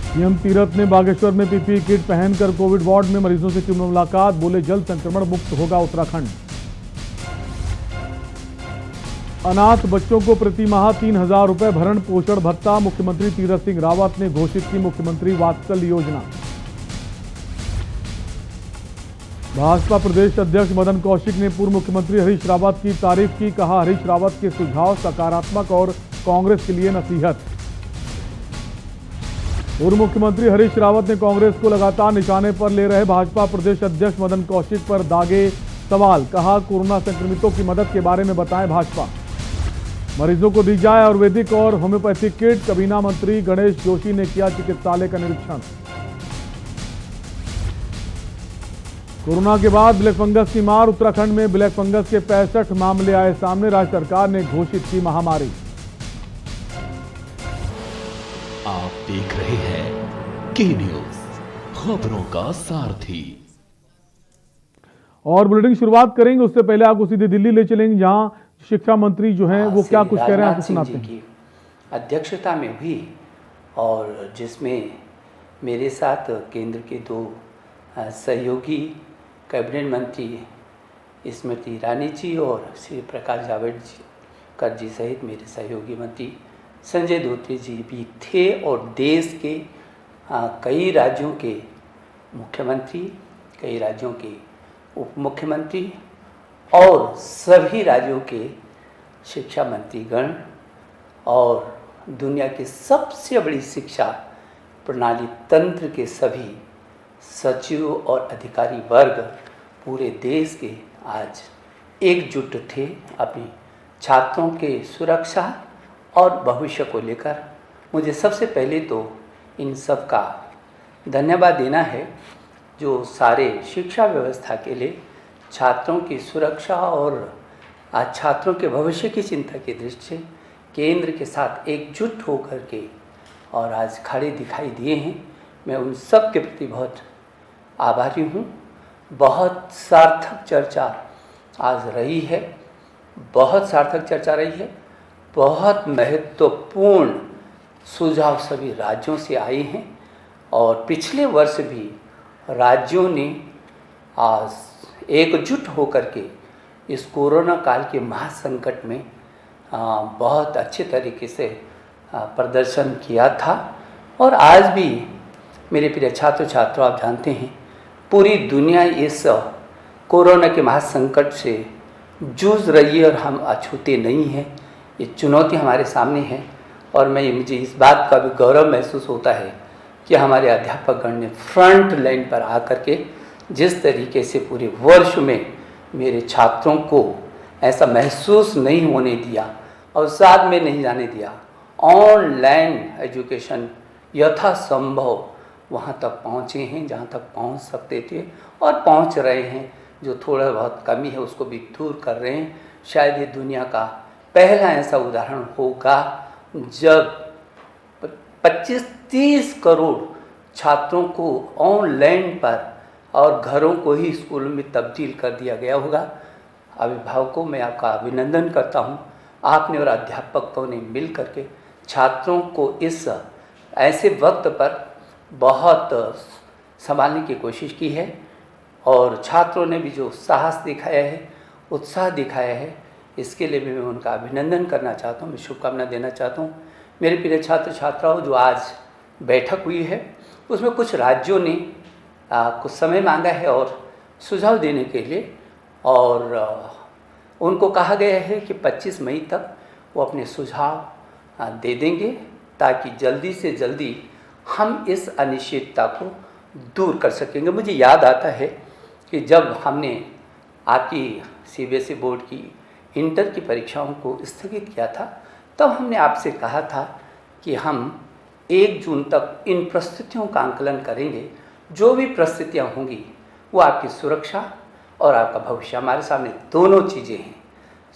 CM Tirath ने बागेश्वर में PPE kit पहनकर कोविड वार्ड में मरीजों से की मुलाकात, बोले जल्द संक्रमण मुक्त होगा उत्तराखंड। अनाथ बच्चों को प्रति माह 3,000 रुपए भरण पोषण भत्ता, मुख्यमंत्री तीरथ सिंह रावत ने घोषित की मुख्यमंत्री वात्सल्य योजना। भाजपा प्रदेश अध्यक्ष मदन कौशिक ने पूर्व मुख्यमंत्री हरीश रावत की तारीफ की, कहा हरीश रावत के सुझाव सकारात्मक और कांग्रेस के लिए नसीहत। पूर्व मुख्यमंत्री हरीश रावत ने कांग्रेस को लगातार निशाने पर ले रहे भाजपा प्रदेश अध्यक्ष मदन कौशिक पर दागे सवाल, कहा कोरोना संक्रमितों की मदद के बारे में बताएं भाजपा, मरीजों को दी जाए आयुर्वेदिक और होम्योपैथिक किट। कबीना मंत्री गणेश जोशी ने किया चिकित्सालय का निरीक्षण। कोरोना के बाद ब्लैक फंगस की मार, उत्तराखंड में ब्लैक फंगस के 65 मामले आए सामने, राज्य सरकार ने घोषित की महामारी। आप देख रहे हैं के न्यूज, खबरों का सारथी। और बुलेटिन की शुरुआत करेंगे, उससे पहले आपको सीधे दिल्ली ले चलेंगे, जहां शिक्षा मंत्री जो हैं वो क्या कुछ कह रहे हैं आपको सुनाते हैं। की अध्यक्षता में हुई और जिसमें मेरे साथ केंद्र के दो सहयोगी कैबिनेट मंत्री स्मृति ईरानी जी और श्री प्रकाश जावड़ेकर जी सहित मेरे सहयोगी मंत्री संजय धोत्रे जी भी थे और देश के कई राज्यों के मुख्यमंत्री, कई राज्यों के उप मुख्यमंत्री और सभी राज्यों के शिक्षा मंत्रीगण और दुनिया की सबसे बड़ी शिक्षा प्रणाली तंत्र के सभी सचिव और अधिकारी वर्ग पूरे देश के आज एकजुट थे अपनी छात्रों के सुरक्षा और भविष्य को लेकर। मुझे सबसे पहले तो इन सब का धन्यवाद देना है जो सारे शिक्षा व्यवस्था के लिए छात्रों की सुरक्षा और आज छात्रों के भविष्य की चिंता की दृष्टि से केंद्र के साथ एकजुट होकर के और आज खड़े दिखाई दिए हैं। मैं उन सब के प्रति बहुत आभारी हूँ। बहुत सार्थक चर्चा आज रही है, बहुत सार्थक चर्चा रही है, बहुत महत्वपूर्ण सुझाव सभी राज्यों से आए हैं और पिछले वर्ष भी राज्यों ने आज एकजुट होकर के इस कोरोना काल के महासंकट में बहुत अच्छे तरीके से प्रदर्शन किया था। और आज भी मेरे प्रिय छात्र छात्रों, आप जानते हैं पूरी दुनिया इस कोरोना के महासंकट से जूझ रही है और हम अछूते नहीं हैं। ये चुनौती हमारे सामने है और मुझे इस बात का भी गौरव महसूस होता है कि हमारे अध्यापकगण ने फ्रंट लाइन पर आकर के जिस तरीके से पूरे वर्ष में मेरे छात्रों को ऐसा महसूस नहीं होने दिया और साथ में नहीं जाने दिया, ऑनलाइन एजुकेशन यथासंभव वहाँ तक पहुँचे हैं जहाँ तक पहुँच सकते थे और पहुँच रहे हैं। जो थोड़ा बहुत कमी है उसको भी दूर कर रहे हैं। शायद ये दुनिया का पहला ऐसा उदाहरण होगा जब 25-30 करोड़ छात्रों को ऑनलाइन पर और घरों को ही स्कूल में तब्दील कर दिया गया होगा। अभिभावकों मैं आपका अभिनंदन करता हूँ। आपने और अध्यापकों ने मिल करके छात्रों को इस ऐसे वक्त पर बहुत संभालने की कोशिश की है और छात्रों ने भी जो साहस दिखाया है, उत्साह दिखाया है, इसके लिए भी मैं उनका अभिनंदन करना चाहता हूँ, मैं शुभकामना देना चाहता हूँ। मेरे प्रिय छात्र छात्राओं, जो आज बैठक हुई है उसमें कुछ राज्यों ने कुछ समय मांगा है और सुझाव देने के लिए और उनको कहा गया है कि 25 मई तक वो अपने सुझाव दे देंगे ताकि जल्दी से जल्दी हम इस अनिश्चितता को दूर कर सकेंगे। मुझे याद आता है कि जब हमने आपकी सीबीएसई बोर्ड की इंटर की परीक्षाओं को स्थगित किया था तब हमने आपसे कहा था कि हम 1 जून तक इन परिस्थितियों का आंकलन करेंगे। जो भी परिस्थितियाँ होंगी वो आपकी सुरक्षा और आपका भविष्य, हमारे सामने दोनों चीज़ें हैं,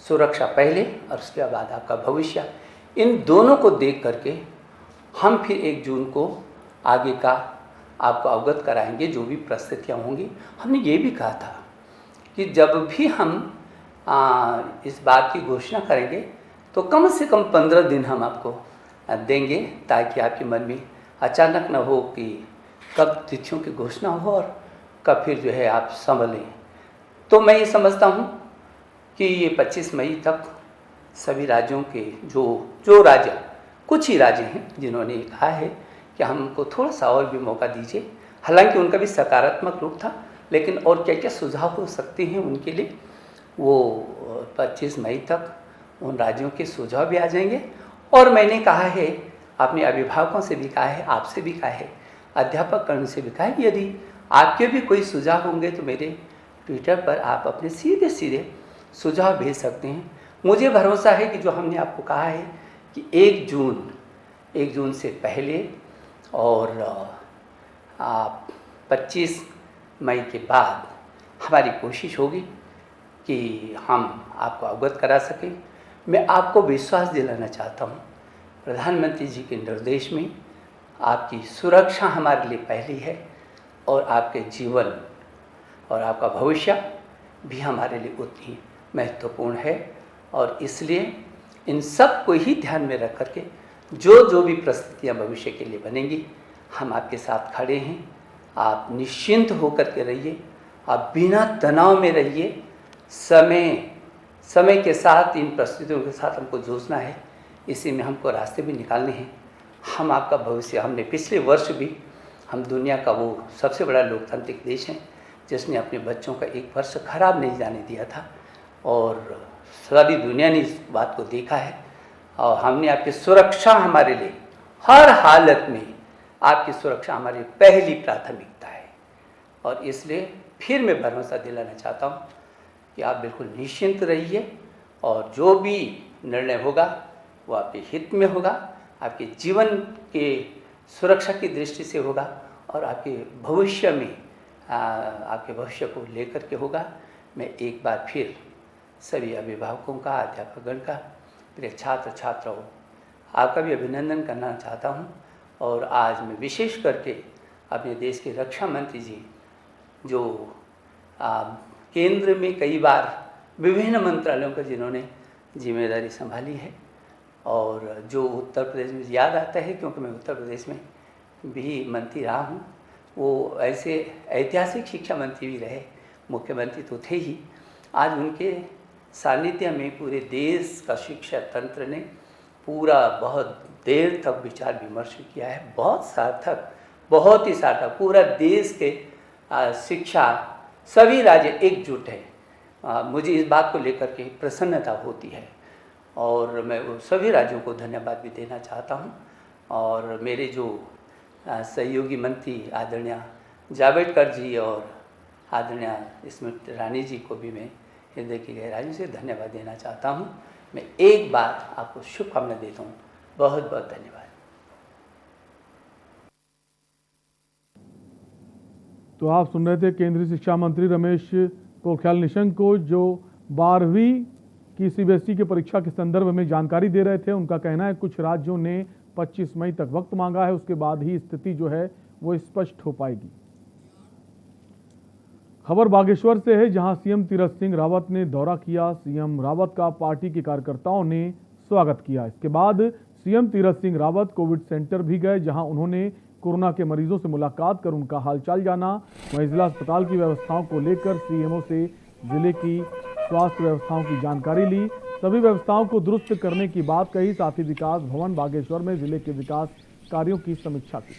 सुरक्षा पहले और उसके बाद आपका भविष्य। इन दोनों को देख करके हम फिर 1 जून को आगे का आपको अवगत कराएंगे जो भी परिस्थितियाँ होंगी। हमने ये भी कहा था कि जब भी हम इस बात की घोषणा करेंगे तो कम से कम 15 दिन हम आपको देंगे ताकि आपके मन में अचानक न हो कि कब तिथियों की घोषणा हो और कब फिर जो है आप संभलें। तो मैं ये समझता हूँ कि ये 25 मई तक सभी राज्यों के जो राज्य, कुछ ही राज्य हैं जिन्होंने कहा है कि हमको थोड़ा सा और भी मौका दीजिए। हालांकि उनका भी सकारात्मक रूप था, लेकिन और क्या क्या सुझाव हो सकते हैं उनके लिए, वो 25 मई तक उन राज्यों के सुझाव भी आ जाएंगे। और मैंने कहा है, अपने अभिभावकों से भी कहा है, आपसे भी कहा है, अध्यापक कर्ण से भी कहा है, यदि आपके भी कोई सुझाव होंगे तो मेरे ट्विटर पर आप अपने सीधे सीधे सुझाव भेज सकते हैं। मुझे भरोसा है कि जो हमने आपको कहा है कि 1 जून से पहले और 25 मई के बाद हमारी कोशिश होगी कि हम आपको अवगत करा सकें। मैं आपको विश्वास दिलाना चाहता हूँ, प्रधानमंत्री जी के निर्देश में आपकी सुरक्षा हमारे लिए पहली है और आपके जीवन और आपका भविष्य भी हमारे लिए उतनी महत्वपूर्ण है। और इसलिए इन सब को ही ध्यान में रख करके जो भी परिस्थितियाँ भविष्य के लिए बनेंगी, हम आपके साथ खड़े हैं। आप निश्चिंत होकर के रहिए, आप बिना तनाव में रहिए। समय के साथ इन परिस्थितियों के साथ हमको जूझना है, इसी में हमको रास्ते भी निकालने हैं। हम आपका भविष्य, हमने पिछले वर्ष भी, हम दुनिया का वो सबसे बड़ा लोकतांत्रिक देश है जिसने अपने बच्चों का एक वर्ष खराब नहीं जाने दिया था, और सारी दुनिया ने इस बात को देखा है। और हमने आपकी सुरक्षा, हमारे लिए हर हालत में आपकी सुरक्षा हमारी पहली प्राथमिकता है। और इसलिए फिर मैं भरोसा दिलाना चाहता हूँ कि आप बिल्कुल निश्चिंत रहिए, और जो भी निर्णय होगा वो आपके हित में होगा, आपके जीवन के सुरक्षा की दृष्टि से होगा, और आपके भविष्य में आपके भविष्य को लेकर के होगा। मैं एक बार फिर सभी अभिभावकों का, अध्यापकगण का, प्रिय छात्र छात्राओं, आपका भी अभिनंदन करना चाहता हूँ। और आज मैं विशेष करके अपने देश के रक्षा मंत्री जी, जो केंद्र में कई बार विभिन्न मंत्रालयों का जिन्होंने जिम्मेदारी संभाली है, और जो उत्तर प्रदेश में याद आता है क्योंकि मैं उत्तर प्रदेश में भी मंत्री रहा हूँ, वो ऐसे ऐतिहासिक शिक्षा मंत्री भी रहे, मुख्यमंत्री तो थे ही। आज उनके सानिध्य में पूरे देश का शिक्षा तंत्र ने पूरा बहुत देर तक विचार विमर्श किया है, बहुत सार्थक, बहुत ही सार्थक। पूरा देश के शिक्षा, सभी राज्य एकजुट है। मुझे इस बात को लेकर के प्रसन्नता होती है, और मैं वो सभी राज्यों को धन्यवाद भी देना चाहता हूँ। और मेरे जो सहयोगी मंत्री आदरणीय जावड़ेकर जी और आदरणीय स्मृति ईरानी जी को भी मैं हृदय की गहराइयों से धन्यवाद देना चाहता हूँ। मैं एक बार आपको शुभकामना देता हूँ। बहुत बहुत धन्यवाद। तो आप सुन रहे थे केंद्रीय शिक्षा मंत्री रमेश पोखरियाल निशंक को, जो 12वीं की सीबीएसई की परीक्षा के संदर्भ में जानकारी दे रहे थे। उनका कहना है कुछ राज्यों ने 25 मई तक वक्त मांगा है, उसके बाद ही स्थिति जो है वो स्पष्ट हो पाएगी। खबर बागेश्वर से है, जहां सीएम तीरथ सिंह रावत ने दौरा किया। सीएम रावत का पार्टी के कार्यकर्ताओं ने स्वागत किया। इसके बाद CM Tirath Singh Rawat Covid centre भी गए, जहां उन्होंने कोरोना के मरीजों से मुलाकात कर उनका हालचाल जाना। वहीं जिला अस्पताल की व्यवस्थाओं को लेकर सीएमओ से जिले की स्वास्थ्य व्यवस्थाओं की जानकारी ली। सभी व्यवस्थाओं को दुरुस्त करने की बात कही। साथ ही विकास भवन बागेश्वर में जिले के विकास कार्यों की समीक्षा की।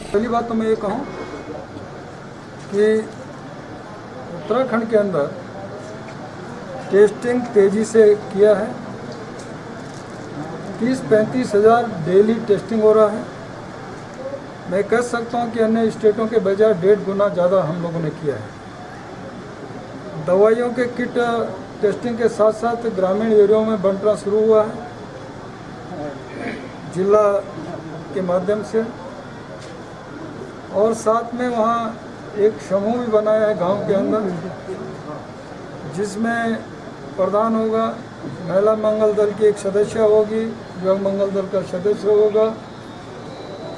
पहली बात तो मैं ये कहूँ कि उत्तराखंड के अंदर टेस्टिंग तेज़ी से किया है। 30-35 हज़ार डेली टेस्टिंग हो रहा है। मैं कह सकता हूँ कि अन्य स्टेटों के बजाय 1.5 गुना ज़्यादा हम लोगों ने किया है। दवाइयों के किट टेस्टिंग के साथ साथ ग्रामीण एरियाओं में बंटना शुरू हुआ है जिला के माध्यम से, और साथ में वहाँ एक समूह भी बनाया है गांव के अंदर, जिसमें प्रधान होगा, महिला मंगल दल की एक सदस्य होगी, युवा मंगल दल का सदस्य होगा,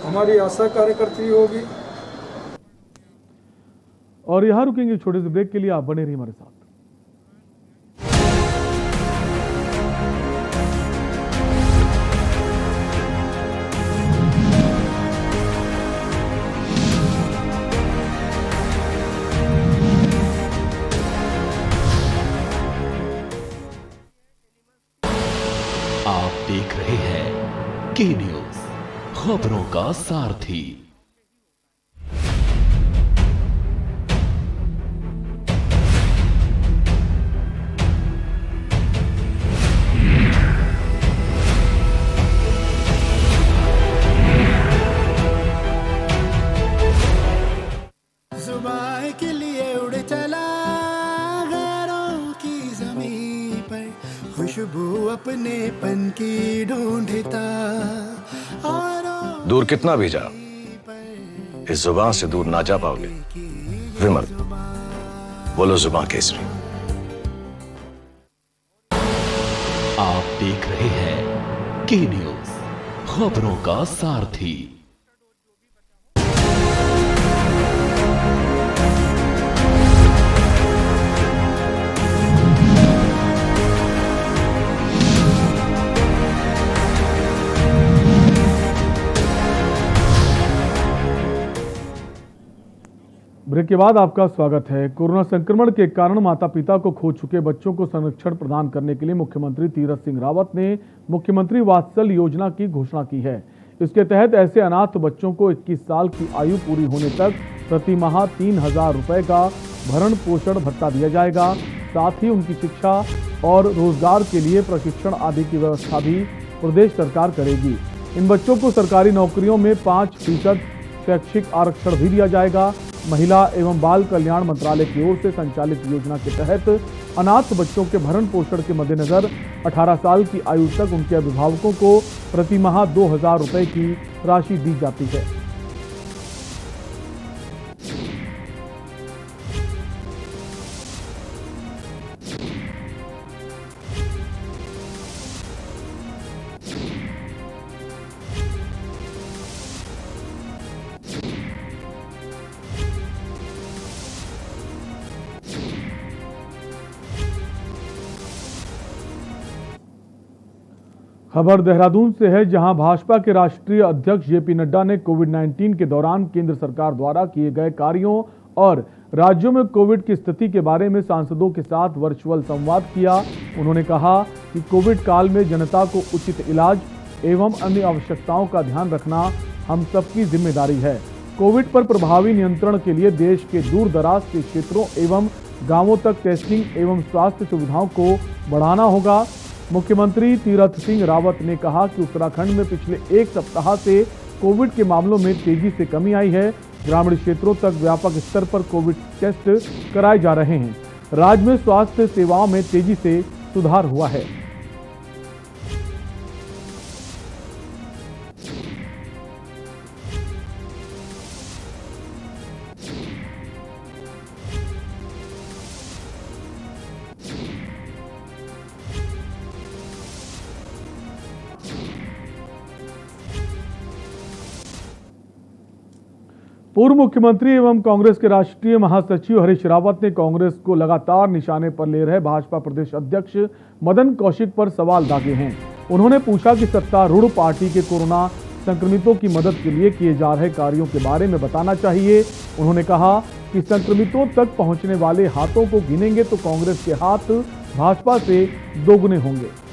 हमारी आशा कार्यकर्ती होगी। और यहाँ रुकेंगे छोटे से ब्रेक के लिए, आप बने रहिए हमारे साथ। आप देख रहे हैं के न्यूज, खबरों का सारथी। जुबान के लिए उड़ चला गैरों की जमीन पर, खुशबू अपने पन की ढूंढता और दूर कितना भी जा, इस जुबान से दूर ना जा पाओगे। विमल, बोलो जुबान केसरी। आप देख रहे हैं के न्यूज, खबरों का सारथी। ब्रेक के बाद आपका स्वागत है। कोरोना संक्रमण के कारण माता पिता को खो चुके बच्चों को संरक्षण प्रदान करने के लिए मुख्यमंत्री तीरथ सिंह रावत ने मुख्यमंत्री वात्सल्य योजना की घोषणा की है। इसके तहत ऐसे अनाथ बच्चों को 21 साल की आयु पूरी होने तक प्रति माह 3,000 रुपए का भरण पोषण भत्ता दिया जाएगा। साथ ही उनकी शिक्षा और रोजगार के लिए प्रशिक्षण आदि की व्यवस्था भी प्रदेश सरकार करेगी। इन बच्चों को सरकारी नौकरियों में 5% शैक्षिक आरक्षण भी दिया जाएगा। महिला एवं बाल कल्याण मंत्रालय की ओर से संचालित योजना के तहत अनाथ बच्चों के भरण पोषण के मद्देनजर 18 साल की आयु तक उनके अभिभावकों को प्रति माह 2,000 रुपए की राशि दी जाती है। खबर देहरादून से है, जहां भाजपा के राष्ट्रीय अध्यक्ष जेपी नड्डा ने कोविड-19 के दौरान केंद्र सरकार द्वारा किए गए कार्यों और राज्यों में कोविड की स्थिति के बारे में सांसदों के साथ वर्चुअल संवाद किया। उन्होंने कहा कि कोविड काल में जनता को उचित इलाज एवं अन्य आवश्यकताओं का ध्यान रखना हम सबकी जिम्मेदारी है। कोविड पर प्रभावी नियंत्रण के लिए देश के दूर दराज के क्षेत्रों एवं गांवों तक टेस्टिंग एवं स्वास्थ्य सुविधाओं को बढ़ाना होगा। मुख्यमंत्री तीरथ सिंह रावत ने कहा कि उत्तराखंड में पिछले एक सप्ताह से कोविड के मामलों में तेजी से कमी आई है। ग्रामीण क्षेत्रों तक व्यापक स्तर पर कोविड टेस्ट कराए जा रहे हैं। राज्य में स्वास्थ्य सेवाओं में तेजी से सुधार हुआ है। पूर्व मुख्यमंत्री एवं कांग्रेस के राष्ट्रीय महासचिव हरीश रावत ने कांग्रेस को लगातार निशाने पर ले रहे भाजपा प्रदेश अध्यक्ष मदन कौशिक पर सवाल दागे हैं। उन्होंने पूछा कि सत्तारूढ़ पार्टी के कोरोना संक्रमितों की मदद के लिए किए जा रहे कार्यों के बारे में बताना चाहिए। उन्होंने कहा कि संक्रमितों तक पहुंचने वाले हाथों को गिनेंगे तो कांग्रेस के हाथ भाजपा से दोगुने होंगे।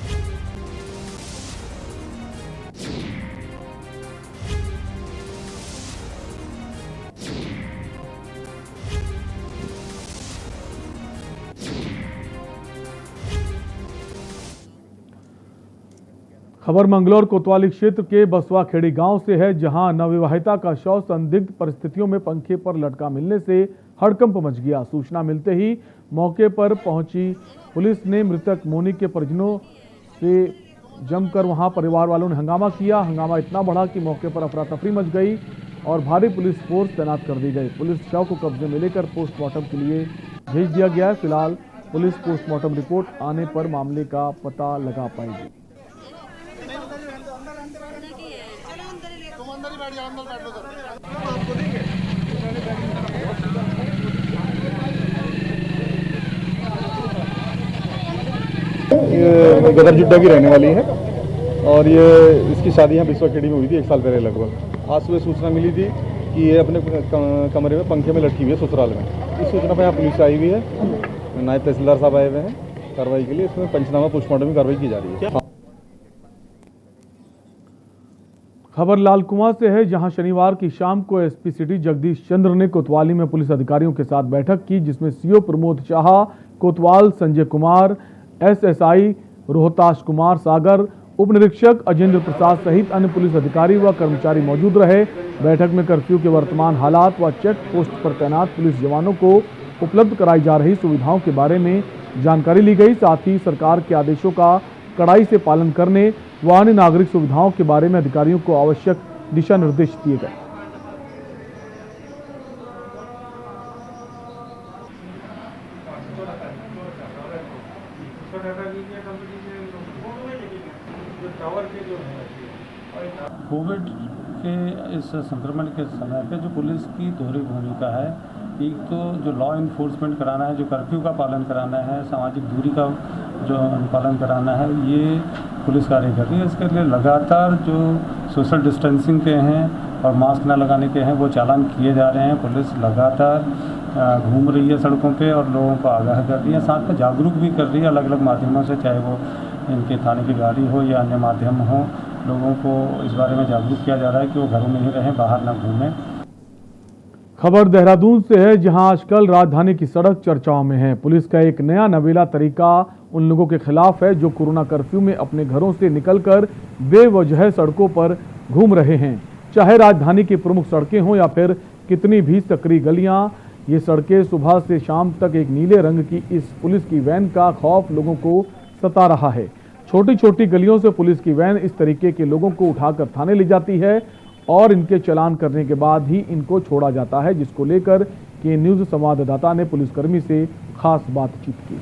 खबर मंगलौर कोतवाली क्षेत्र के बसवाखेड़ी गांव से है, जहां नवविवाहिता का शव संदिग्ध परिस्थितियों में पंखे पर लटका मिलने से हड़कंप मच गया। सूचना मिलते ही मौके पर पहुंची पुलिस ने मृतक मोनी के परिजनों से जमकर वहां परिवार वालों ने हंगामा किया। हंगामा इतना बढ़ा कि मौके पर अफरा तफरी मच गई और भारी पुलिस फोर्स तैनात कर दी गई। पुलिस शव को कब्जे में लेकर पोस्टमार्टम के लिए भेज दिया गया है। फिलहाल पुलिस पोस्टमार्टम रिपोर्ट आने पर मामले का पता लगा पाएगी। ये गदर जुड्डा की रहने वाली है और ये इसकी शादी यहाँ विश्व अकेडमी में हुई थी 1 साल पहले लगभग। आज सुबह सूचना मिली थी कि ये अपने कमरे में पंखे में लटकी हुई है ससुराल में। इस सूचना पर यहाँ पुलिस आई हुई है, नायब तहसीलदार साहब आए हुए हैं कार्रवाई के लिए। इसमें पंचनामा पोस्टमार्टम की कार्रवाई की जा रही है। खबर लाल कुआं से है, जहां शनिवार की शाम को एसपी सिटी जगदीश चंद्र ने कोतवाली में पुलिस अधिकारियों के साथ बैठक की, जिसमें सीओ प्रमोद शाह, कोतवाल संजय कुमार, एसएसआई रोहताश कुमार सागर, उप निरीक्षक अजेंद्र प्रसाद सहित अन्य पुलिस अधिकारी व कर्मचारी मौजूद रहे। बैठक में कर्फ्यू के वर्तमान हालात व चेक पोस्ट पर तैनात पुलिस जवानों को उपलब्ध कराई जा रही सुविधाओं के बारे में जानकारी ली गई। साथ ही सरकार के आदेशों का कड़ाई से पालन करने व अन्य नागरिक सुविधाओं के बारे में अधिकारियों को आवश्यक दिशा निर्देश दिए गए। कोविड के इस संक्रमण के समय पे जो पुलिस की दोहरी भूमिका है, एक तो जो लॉ इन्फोर्समेंट कराना है, जो कर्फ्यू का पालन कराना है, सामाजिक दूरी का जो पालन कराना है, ये पुलिस कार्य कर रही है। इसके लिए लगातार जो सोशल डिस्टेंसिंग के हैं और मास्क न लगाने के हैं वो चालान किए जा रहे हैं। पुलिस लगातार घूम रही है सड़कों पे और लोगों को आगाह कर रही है, साथ में जागरूक भी कर रही है अलग अलग माध्यमों से, चाहे वो इनके थाने की गाड़ी हो या अन्य माध्यम हो। लोगों को इस बारे में जागरूक किया जा रहा है कि वो घरों में ही रहें, बाहर ना घूमें। खबर देहरादून से है, जहां आजकल राजधानी की सड़क चर्चाओं में है। पुलिस का एक नया नवेला तरीका उन लोगों के खिलाफ है जो कोरोना कर्फ्यू में अपने घरों से निकलकर बेवजह सड़कों पर घूम रहे हैं। चाहे राजधानी की प्रमुख सड़कें हों या फिर कितनी भी सकरी गलियां, ये सड़कें सुबह से शाम तक एक नीले रंग की इस पुलिस की वैन का खौफ लोगों को सता रहा है। छोटी छोटी गलियों से पुलिस की वैन इस तरीके के लोगों को उठाकर थाने ले जाती है और इनके चालान करने के बाद ही इनको छोड़ा जाता है, जिसको लेकर के न्यूज संवाददाता ने पुलिसकर्मी से खास बातचीत की।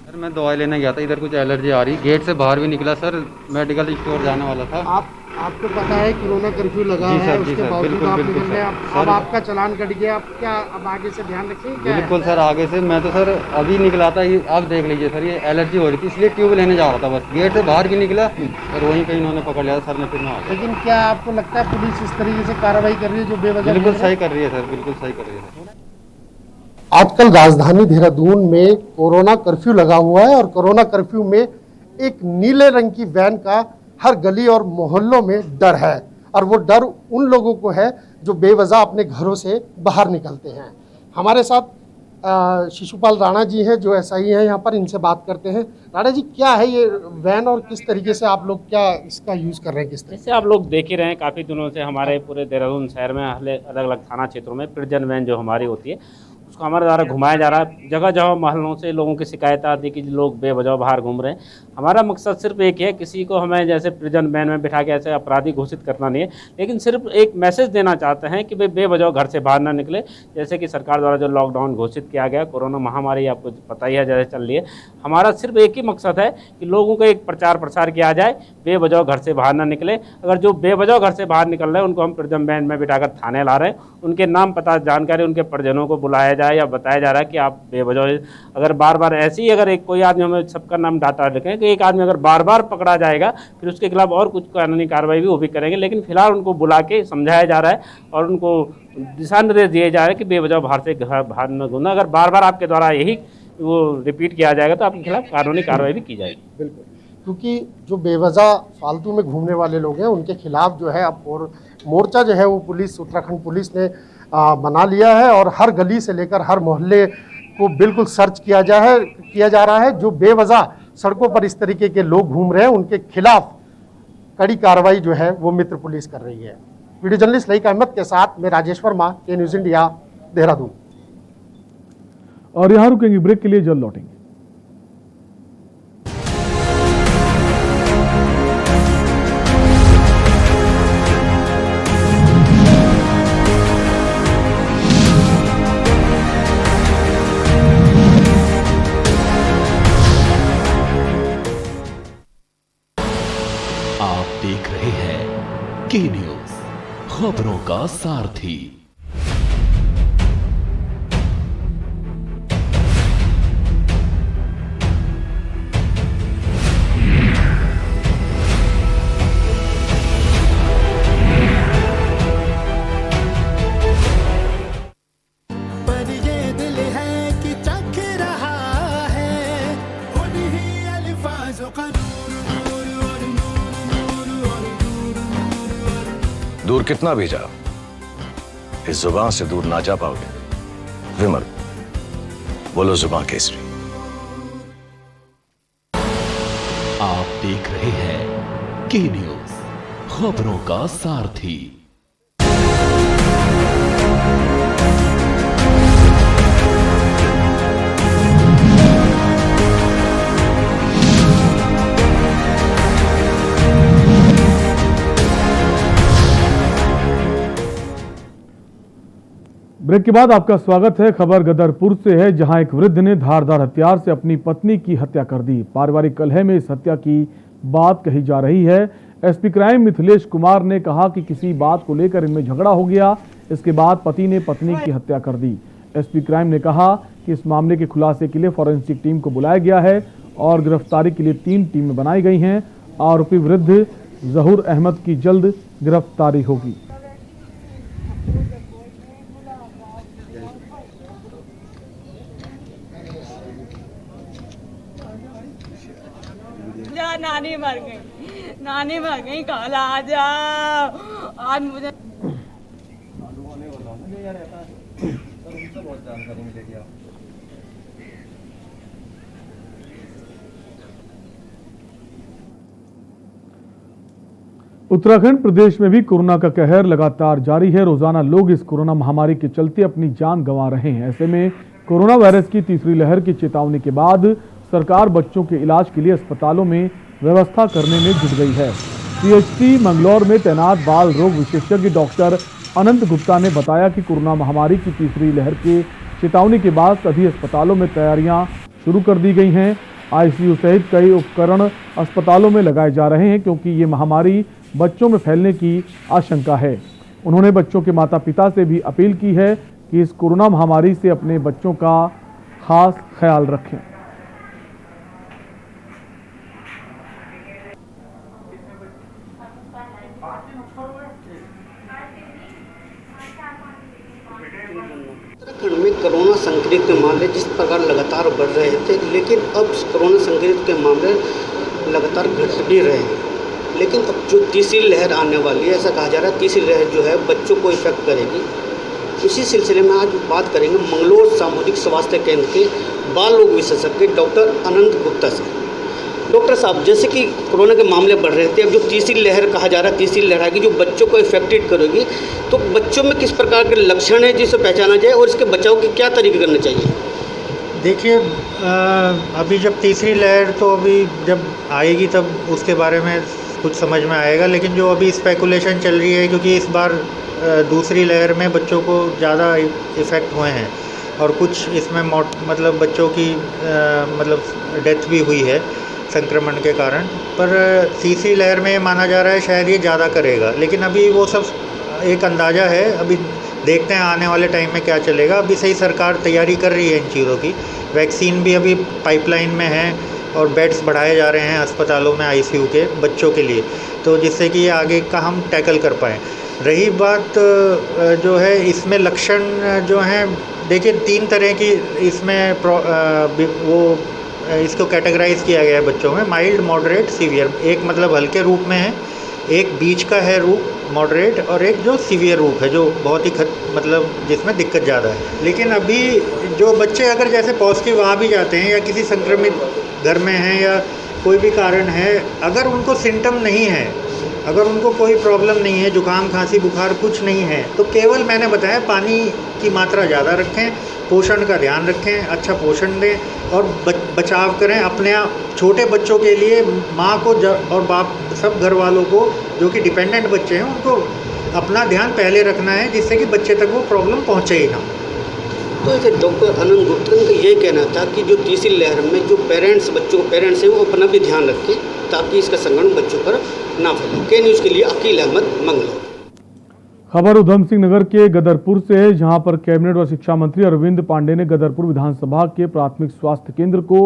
सर मैं दवाई लेने गया था, इधर कुछ एलर्जी आ रही, गेट से बाहर भी निकला सर, मेडिकल स्टोर जाने वाला था। आपको पता है कोरोना कर्फ्यू लगा है, उसके बावजूद आप निकल रहे हैं। अब आपका चालान कट गया, आप क्या अब आगे से ध्यान रखेंगे क्या? बिल्कुल सर, आगे से मैं तो सर अभी निकला था, आप देख लीजिए सर, ये एलर्जी हो रही थी इसलिए ट्यूब लेने जा रहा था, बस गेट से बाहर भी निकला और वहीं कहीं इन्होंने पकड़ लिया सर ने, फिर मैं आ गया। लेकिन क्या आपको लगता है पुलिस इस तरीके से कार्रवाई कर रही है जो बेवजह? बिल्कुल सही कर रही है सर, बिल्कुल सही कर रही है सर। आजकल राजधानी देहरादून में कोरोना कर्फ्यू लगा हुआ है और कोरोना कर्फ्यू में एक नीले रंग की वैन का हर गली और मोहल्लों में डर है, और वो डर उन लोगों को है जो बेवजह अपने घरों से बाहर निकलते हैं। हमारे साथ शिशुपाल राणा जी हैं जो एसआई हैं यहाँ पर, इनसे बात करते हैं। राणा जी, क्या है ये वैन और किस तरीके से आप लोग क्या इसका यूज़ कर रहे हैं? किस तरह जैसे आप लोग देख ही रहे हैं, काफ़ी दिनों से हमारे पूरे देहरादून शहर में अलग अलग थाना क्षेत्रों में प्रिजन वैन जो हमारी होती है उसको हमारे द्वारा घुमाया जा रहा है। जगह जगह मोहल्लों से लोगों की शिकायत आती है कि लोग बेवजह बाहर घूम रहे हैं। हमारा मकसद सिर्फ एक है, किसी को हमें जैसे प्रिजन वैन में बिठा के ऐसे अपराधी घोषित करना नहीं है, लेकिन सिर्फ एक मैसेज देना चाहते हैं कि भाई बेवजह घर से बाहर ना निकले। जैसे कि सरकार द्वारा जो लॉकडाउन घोषित किया गया, कोरोना महामारी आपको पता ही है जैसे चल रही है, हमारा सिर्फ एक ही मकसद है कि लोगों को एक प्रचार प्रसार किया जाए, बेवजह घर से बाहर ना निकले। अगर जो बेवजह घर से बाहर निकल रहे हैं उनको हम प्रिजन वैन में बिठाकर थाने ला रहे हैं, उनके नाम पता जानकारी उनके परिजनों को बुलाया जाए या बताया जा रहा है कि आप बेवजह, अगर बार बार ऐसे ही अगर एक कोई आदमी, हमें सबका नाम डाटा रखें कि एक आदमी अगर बार बार पकड़ा जाएगा फिर उसके खिलाफ और कुछ कानूनी कार्रवाई भी वो भी करेंगे। लेकिन फिलहाल उनको बुला के समझाया जा रहा है और उनको दिशा निर्देश दिए जा रहे हैं कि बेवजह बाहर से बाहर न घूमना। अगर बार बार आपके द्वारा यही वो रिपीट किया जाएगा तो आपके खिलाफ कानूनी कार्रवाई भी की जाएगी। बिल्कुल, क्योंकि जो बेवजह फालतू में घूमने वाले लोग हैं उनके खिलाफ जो है अब मोर्चा जो है वो पुलिस, उत्तराखंड पुलिस ने बना लिया है और हर गली से लेकर हर मोहल्ले को बिल्कुल सर्च किया जा रहा है। जो बेवजह सड़कों पर इस तरीके के लोग घूम रहे हैं उनके खिलाफ कड़ी कार्रवाई जो है वो मित्र पुलिस कर रही है। वीडियो जर्नलिस्ट लईक अहमद के साथ मैं राजेश वर्मा, के न्यूज़ इंडिया, देहरादून। और यहाँ रुकेंगे ब्रेक के लिए, जल्द लौटेंगे। आप देख रहे हैं के न्यूज़, खबरों का सारथी। दूर कितना भी जाओ, इस जुबान से दूर ना जा पाओगे। विमल, बोलो जुबान केसरी। आप देख रहे हैं के न्यूज, खबरों का सारथी। ब्रेक के बाद आपका स्वागत है। खबर गदरपुर से है, जहां एक वृद्ध ने धारदार हथियार से अपनी पत्नी की हत्या कर दी। पारिवारिक कलह में इस हत्या की बात कही जा रही है। एसपी क्राइम मिथिलेश कुमार ने कहा कि किसी बात को लेकर इनमें झगड़ा हो गया, इसके बाद पति ने पत्नी की हत्या कर दी। एसपी क्राइम ने कहा कि इस मामले के खुलासे के लिए फॉरेंसिक टीम को बुलाया गया है और गिरफ्तारी के लिए 3 टीमें बनाई गई हैं। आरोपी वृद्ध जहूर अहमद की जल्द गिरफ्तारी होगी। नानी मर गई, कल आ जाओ। आज मुझे उत्तराखंड प्रदेश में भी कोरोना का कहर लगातार जारी है। रोजाना लोग इस कोरोना महामारी के चलते अपनी जान गंवा रहे हैं। ऐसे में कोरोना वायरस की तीसरी लहर की चेतावनी के बाद सरकार बच्चों के इलाज के लिए अस्पतालों में व्यवस्था करने में जुट गई है। पीएचसी मंगलौर में तैनात बाल रोग विशेषज्ञ डॉक्टर अनंत गुप्ता ने बताया कि कोरोना महामारी की तीसरी लहर के चेतावनी के बाद सभी अस्पतालों में तैयारियां शुरू कर दी गई हैं। आईसीयू सहित कई उपकरण अस्पतालों में लगाए जा रहे हैं, क्योंकि ये महामारी बच्चों में फैलने की आशंका है। उन्होंने बच्चों के माता पिता से भी अपील की है कि इस कोरोना महामारी से अपने बच्चों का खास ख्याल रखें। उत्तराखंड में कोरोना संक्रमित के मामले जिस प्रकार लगातार बढ़ रहे थे, लेकिन अब कोरोना संक्रमित के मामले लगातार घट भी रहे हैं। लेकिन अब जो तीसरी लहर आने वाली है, ऐसा कहा जा रहा है तीसरी लहर जो है बच्चों को इफेक्ट करेगी। इसी सिलसिले में आज बात करेंगे मंगलौर सामुदायिक स्वास्थ्य केंद्र के बाल रोग विशेषज्ञ डॉक्टर अनंत गुप्ता से। डॉक्टर साहब, जैसे कि कोरोना के मामले बढ़ रहे थे, अब जो तीसरी लहर कहा जा रहा है तीसरी लहर आएगी जो बच्चों को इफेक्टेड करेगी, तो बच्चों में किस प्रकार के लक्षण है जिसे पहचाना जाए और इसके बचाव के क्या तरीके करने चाहिए? देखिए, अभी जब तीसरी लहर तो अभी जब आएगी तब उसके बारे में कुछ समझ में आएगा, लेकिन जो अभी स्पेकुलेशन चल रही है, क्योंकि इस बार दूसरी लहर में बच्चों को ज़्यादा इफ़ेक्ट हुए हैं और कुछ इसमें मतलब बच्चों की मतलब डेथ भी हुई है संक्रमण के कारण। पर तीसरी लहर में माना जा रहा है शायद ये ज़्यादा करेगा, लेकिन अभी वो सब एक अंदाज़ा है। अभी देखते हैं आने वाले टाइम में क्या चलेगा। अभी सही सरकार तैयारी कर रही है इन चीज़ों की। वैक्सीन भी अभी पाइपलाइन में है और बेड्स बढ़ाए जा रहे हैं अस्पतालों में आईसीयू के बच्चों के लिए, तो जिससे कि ये आगे का हम टैकल कर पाएँ। रही बात जो है इसमें लक्षण जो हैं, देखिए 3 तरह की इसमें वो इसको कैटेगराइज किया गया है बच्चों में, माइल्ड, मॉडरेट, सीवियर। एक मतलब हल्के रूप में है, एक बीच का है रूप मॉडरेट, और एक जो सीवियर रूप है जो बहुत ही मतलब जिसमें दिक्कत ज़्यादा है। लेकिन अभी जो बच्चे अगर जैसे पॉजिटिव आ भी जाते हैं या किसी संक्रमित घर में हैं या कोई भी कारण है, अगर उनको सिम्टम नहीं है, अगर उनको कोई प्रॉब्लम नहीं है, जुकाम, खांसी, बुखार कुछ नहीं है, तो केवल मैंने बताया पानी की मात्रा ज़्यादा रखें, पोषण का ध्यान रखें, अच्छा पोषण दें और बचाव करें अपने छोटे बच्चों के लिए। माँ को और बाप सब घर वालों को जो कि डिपेंडेंट बच्चे हैं उनको अपना ध्यान पहले रखना है, जिससे कि बच्चे तक वो प्रॉब्लम पहुँचे ही ना। तो ऐसे डॉक्टर अनंत गुप्ता का ये कहना था कि जो तीसरी लहर में जो बच्चों को पेरेंट्स हैं वो अपना भी ध्यान रखें ताकि इसका संक्रमण बच्चों पर ना फैले। के न्यूज़ के लिए अकील अहमद, मंगलौर। खबर उधम सिंह नगर के गदरपुर से है, जहां पर कैबिनेट व शिक्षा मंत्री अरविंद पांडे ने गदरपुर विधानसभा के प्राथमिक स्वास्थ्य केंद्र को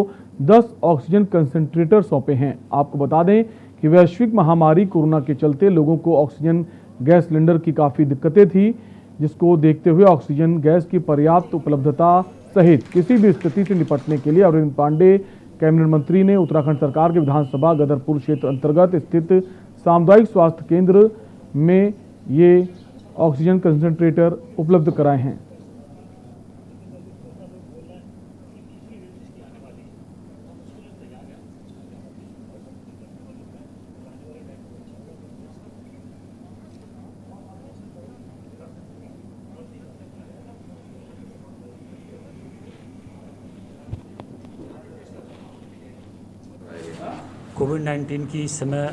10 ऑक्सीजन कंसंट्रेटर सौंपे हैं। आपको बता दें कि वैश्विक महामारी कोरोना के चलते लोगों को ऑक्सीजन गैस सिलेंडर की काफ़ी दिक्कतें थी, जिसको देखते हुए ऑक्सीजन गैस की पर्याप्त उपलब्धता सहित किसी भी स्थिति से निपटने के लिए अरविंद पांडे कैबिनेट मंत्री ने उत्तराखंड सरकार के विधानसभा गदरपुर क्षेत्र अंतर्गत स्थित सामुदायिक स्वास्थ्य केंद्र में ये ऑक्सीजन कंसंट्रेटर उपलब्ध कराए हैं। कोविड-19 की इस समय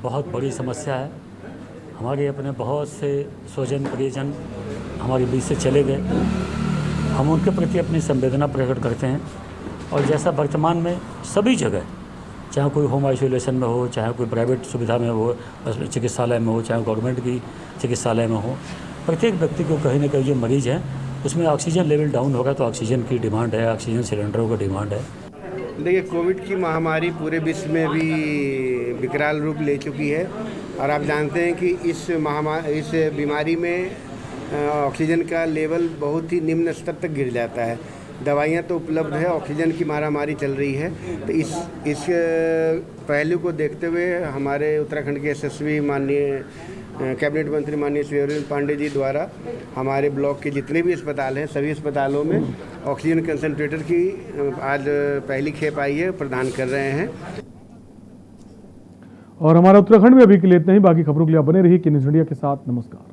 बहुत बड़ी समस्या है। हमारे अपने बहुत से स्वजन परिजन हमारे बीच से चले गए। हम उनके प्रति अपनी संवेदना प्रकट करते हैं और जैसा वर्तमान में सभी जगह, चाहे कोई होम आइसोलेशन में हो, चाहे कोई प्राइवेट सुविधा में हो, चिकित्सालय में हो, चाहे गवर्नमेंट की चिकित्सालय में हो, प्रत्येक व्यक्ति को कहीं ना कहीं जो मरीज है उसमें ऑक्सीजन लेवल डाउन होगा तो ऑक्सीजन की डिमांड है, ऑक्सीजन सिलेंडरों का डिमांड है। देखिए, कोविड की महामारी पूरे विश्व में भी विकराल रूप ले चुकी है और आप जानते हैं कि इस बीमारी में ऑक्सीजन का लेवल बहुत ही निम्न स्तर तक गिर जाता है। दवाइयाँ तो उपलब्ध है, ऑक्सीजन की मारामारी चल रही है। तो इस पहलू को देखते हुए हमारे उत्तराखंड के यशस्वी माननीय कैबिनेट मंत्री माननीय श्री अरविंद पांडे जी द्वारा हमारे ब्लॉक के जितने भी अस्पताल हैं सभी अस्पतालों में ऑक्सीजन कंसंट्रेटर की आज पहली खेप आई है, प्रदान कर रहे हैं। और हमारा उत्तराखंड में अभी के लिए इतना ही। बाकी खबरों के लिए बने रहिए के न्यूज़ इंडिया के साथ। नमस्कार।